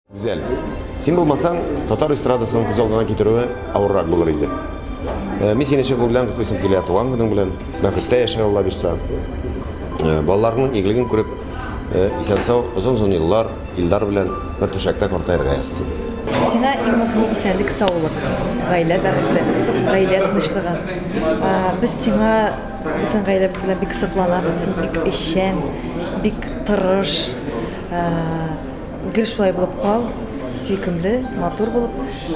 Güzel. Сен болмасаң, татар эстрадасының күз алдына кетіруі ауыррақ болар еді. Мен сені шеку білән құтпайсын келе туған күнің білән, бәқітті яшай алла берса. Балаларының игілігін көріп, исән-сау, ұзын-ұзын еллар, илдар білән бір түшәкті қортайырға яссын. Сиңа иң мөһиме исәнлек, саулык, гаилә бәхете, гаилә тынычлыгы. Без сиңа бүтән гаиләбез белән бик сокланабыз, син бик эшчән, бик тырыш. Гел шулай булып кал, сөйкемле, матур булып,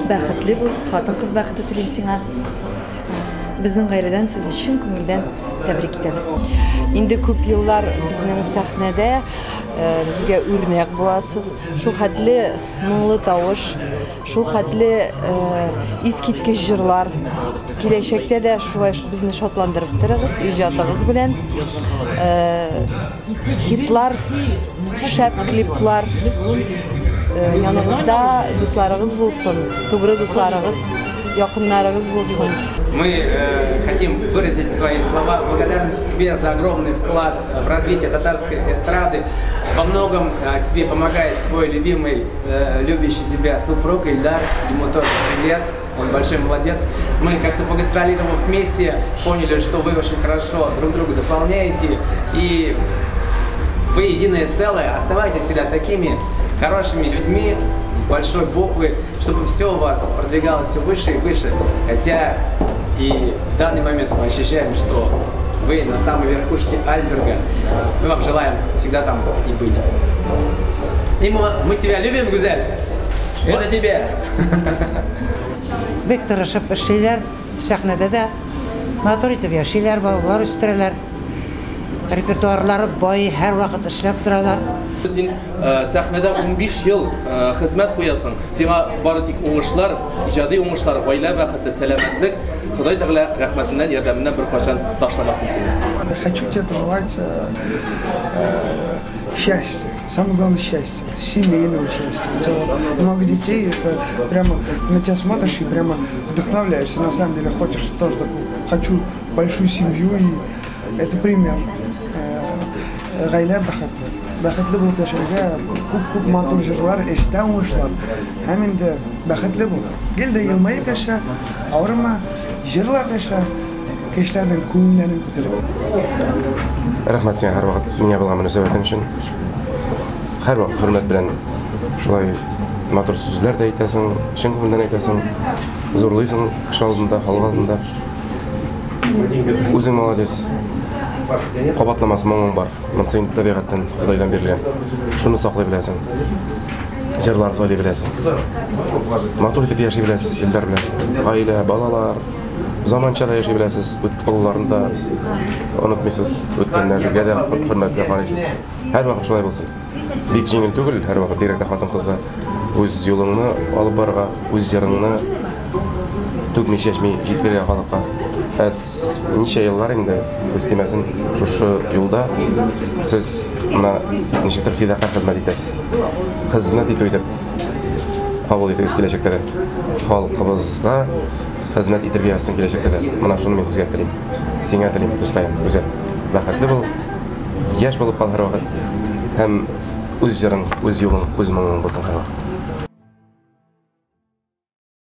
бәхетле бул, хатын-кыз бәхете телим сиңа. Безнең гаиләдән сезне чын күңелдән тәбрик итәбез. Инде күп еллар безнең сәхнәдә безгә үрнәк буласыз. Шул хәтле моңлы тавыш, шул хәтле искиткеч җырлар. Киләчәктә дә шулай безне шатландырып торыгыз иҗатыгыз белән. Хитлар, шәп клиплар яныгызда дусларыгыз булсын, тугры дусларыгыз, якыннарыгыз булсын. Мы хотим выразить свои слова благодарности тебе за огромный вклад в развитие татарской эстрады. Во многом тебе помогает твой любимый, любящий тебя супруг Ильдар. Ему тоже привет, он большой молодец. Мы как-то погастролировав вместе, поняли, что вы очень хорошо друг друга дополняете. И вы единое целое. Оставайтесь всегда такими хорошими людьми, большой буквы, чтобы все у вас продвигалось все выше и выше. Хотя и в данный момент мы ощущаем, что вы на самой верхушке айсберга. Мы вам желаем всегда там и быть. И мы тебя любим, Гузель. Это тебе. Бик тырышып эшләр, сәхнәдә дә матур итеп яшиләр, балалар үстерәләр. Репертуарлары бай, һәр вакыт эшләп торалар. Син сәхнәдә 15 ел хезмәт куясың. Сиңа бары тик уңышлар, иҗади уңышлар, гаилә бәхете, сәламәтлек, Ходай Тәгалә рәхмәтеннән, ярдәменнән бер качан ташламасын сине. Хочу тебе пожелать счастья, самое главное счастье, семейного счастья. У тебя вот много детей, это прямо на тебя смотришь и прямо вдохновляешься. На самом деле хочешь тоже такую, хочу большую семью, и это пример. Гаилә бәхете. Бәхетле булып яшәргә, күп матур җырлар, эштә уңышлар. Һәм инде бәхетле бул. Гел дә елмаеп яшә, авырма, җырлап яшә, кешеләрнең күңелләрен күтәреп. Рәхмәт сиңа һәр вакыт миңа булган мөнәсәбәтең өчен. Һәр вакыт хөрмәт белән шулай матур сүзләр дә әйтәсең, чын күңелдән әйтәсең, зурлыйсың кеше алдында, халык алдында. Үзең молодец. Кабатламас моңың бар. Монсы инде табигатьтән, Худайдан бирелгән. Шуны саклый беләсең. Җырлар сөйли беләсең. Матур итеп яши беләсез, Илдар белән. Гаилә, балалар, заманчада яши беләсез. Улларында онытмыйсыз, үткәннәргә дә хөрмәткә карыйсыз. Һәр вакыт шулай булсын. Бик җиңел түгел, һәр вакыт директор хатын-кызга үз юлыңны алып барырга, үз җырыңны түгми-чәчми җиткерергә халыкка. Әз ничә еллар инде үстемәсен шушы юлда сез мына ничектер фидакар хезмәт итәсез. Хезмәт итү итеп кабул итегез киләчәктә дә. Халкыбызга хезмәт итәргә ясың киләчәктә дә. Менә шуны мин сезгә телим. Сиңа телим, дускаем, Гүзәл. Бәхетле бул, яшь булып кал һәр вакыт. Һәм үз җырың, үз юлың, үз моңың булсын һәр вакыт.